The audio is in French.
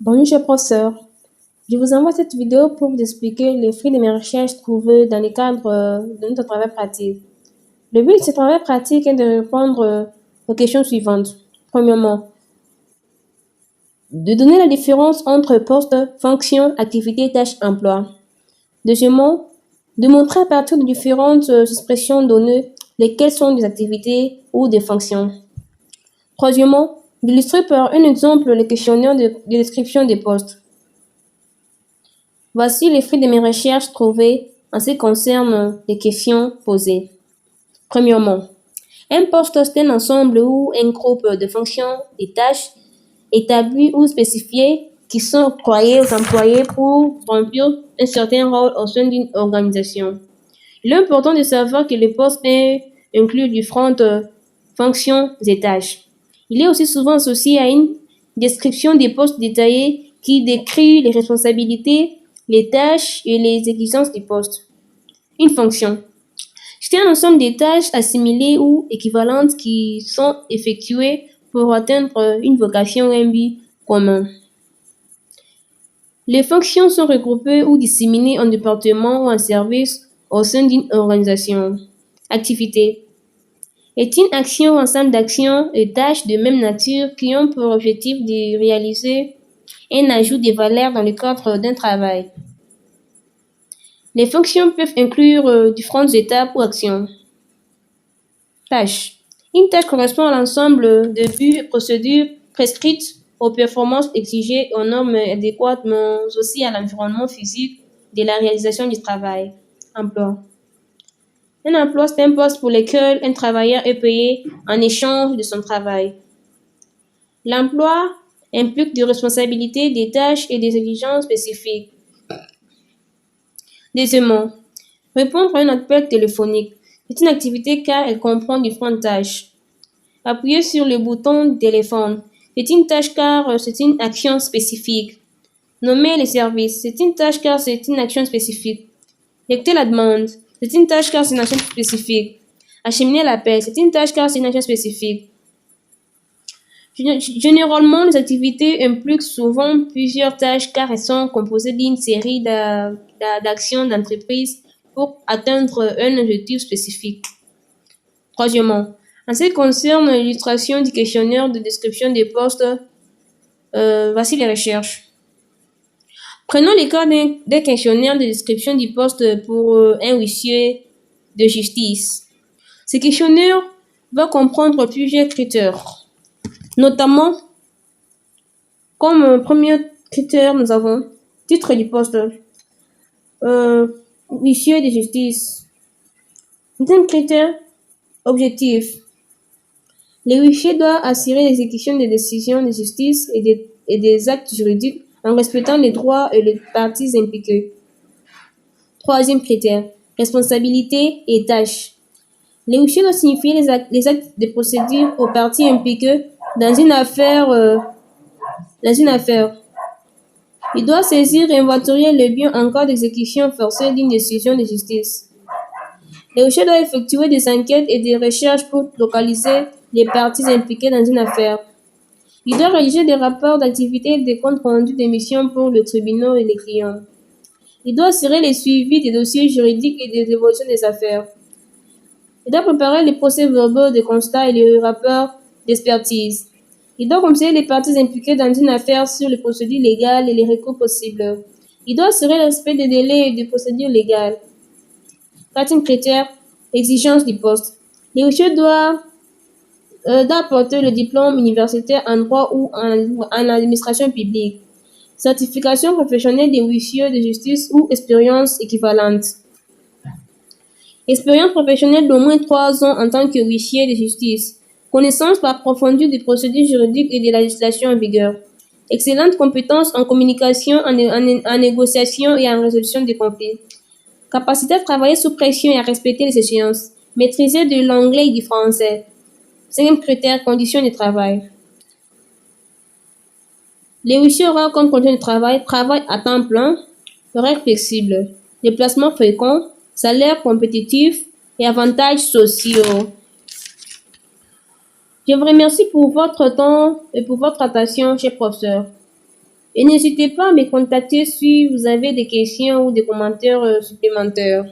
Bonjour, cher professeur. Je vous envoie cette vidéo pour vous expliquer les fruits de mes recherches trouvées dans le cadre de notre travail pratique. Le but de ce travail pratique est de répondre aux questions suivantes. Premièrement, de donner la différence entre poste, fonction, activité, tâche, emploi. Deuxièmement, de montrer à partir de différentes expressions données lesquelles sont des activités ou des fonctions. Troisièmement, d'illustrer par un exemple le questionnaire de description des postes. Voici les fruits de mes recherches trouvées en ce qui concerne les questions posées. Premièrement, un poste c'est un ensemble ou un groupe de fonctions et tâches établies ou spécifiées qui sont octroyées aux employés pour remplir un certain rôle au sein d'une organisation. Il est important de savoir que le poste inclut différentes fonctions et tâches. Il est aussi souvent associé à une description des postes détaillés qui décrit les responsabilités, les tâches et les exigences du poste. Une fonction. C'est un ensemble de tâches assimilées ou équivalentes qui sont effectuées pour atteindre une vocation ou un but commun. Les fonctions sont regroupées ou disséminées en départements ou en services au sein d'une organisation. Activité est une action ou ensemble d'actions et tâches de même nature qui ont pour objectif de réaliser un ajout de valeur dans le cadre d'un travail. Les fonctions peuvent inclure différentes étapes ou actions. Tâche. Une tâche correspond à l'ensemble de buts et procédures prescrites aux performances exigées, aux normes adéquates, mais aussi à l'environnement physique de la réalisation du travail. Emploi. Un emploi, c'est un poste pour lequel un travailleur est payé en échange de son travail. L'emploi implique des responsabilités, des tâches et des exigences spécifiques. Deuxièmement, répondre à un appel téléphonique. C'est une activité car elle comprend différentes tâches. Appuyer sur le bouton téléphone. C'est une tâche car c'est une action spécifique. Nommer les services. C'est une tâche car c'est une action spécifique. Écouter la demande. C'est une tâche car c'est une action spécifique. Acheminer l'appel. C'est une tâche car c'est une action spécifique. Généralement, les activités impliquent souvent plusieurs tâches car elles sont composées d'une série d'actions d'entreprise pour atteindre un objectif spécifique. Troisièmement, en ce qui concerne l'illustration du questionnaire de description des postes, voici les recherches. Prenons le cas d'un questionnaire de description du poste pour un huissier de justice. Ce questionnaire va comprendre plusieurs critères. Notamment, comme premier critère, nous avons titre du poste, huissier de justice. Deuxième critère, objectif. Le huissier doit assurer l'exécution des décisions de justice et des actes juridiques en respectant les droits et les parties impliquées. Troisième critère, responsabilité et tâches. Le huissier doit signifier les actes de procédure aux parties impliquées dans une affaire. Il doit saisir et inventorier les biens en cas d'exécution forcée d'une décision de justice. Le huissier doit effectuer des enquêtes et des recherches pour localiser les parties impliquées dans une affaire. Il doit rédiger des rapports d'activité et des comptes rendus d'émission pour le tribunal et les clients. Il doit assurer le suivi des dossiers juridiques et des évolutions des affaires. Il doit préparer les procès-verbaux de constat et les rapports d'expertise. Il doit conseiller les parties impliquées dans une affaire sur les procédures légales et les recours possibles. Il doit assurer le respect des délais et des procédures légales. Quatrième critère, exigence du poste. Le huissier doit apporter le diplôme universitaire en droit ou en administration publique, certification professionnelle des huissiers de justice ou expérience équivalente. Expérience professionnelle d'au moins 3 ans en tant que huissier de justice. Connaissance approfondie des procédures juridiques et de la législation en vigueur. Excellentes compétences en communication, en négociation et en résolution des conflits. Capacité à travailler sous pression et à respecter les échéances. Maîtriser de l'anglais et du français. Cinquième critère, conditions de travail. Les huissiers auront comme condition de travail à temps plein, horaire flexible, déplacements fréquents, salaire compétitif et avantages sociaux. Je vous remercie pour votre temps et pour votre attention, cher professeur. Et n'hésitez pas à me contacter si vous avez des questions ou des commentaires supplémentaires.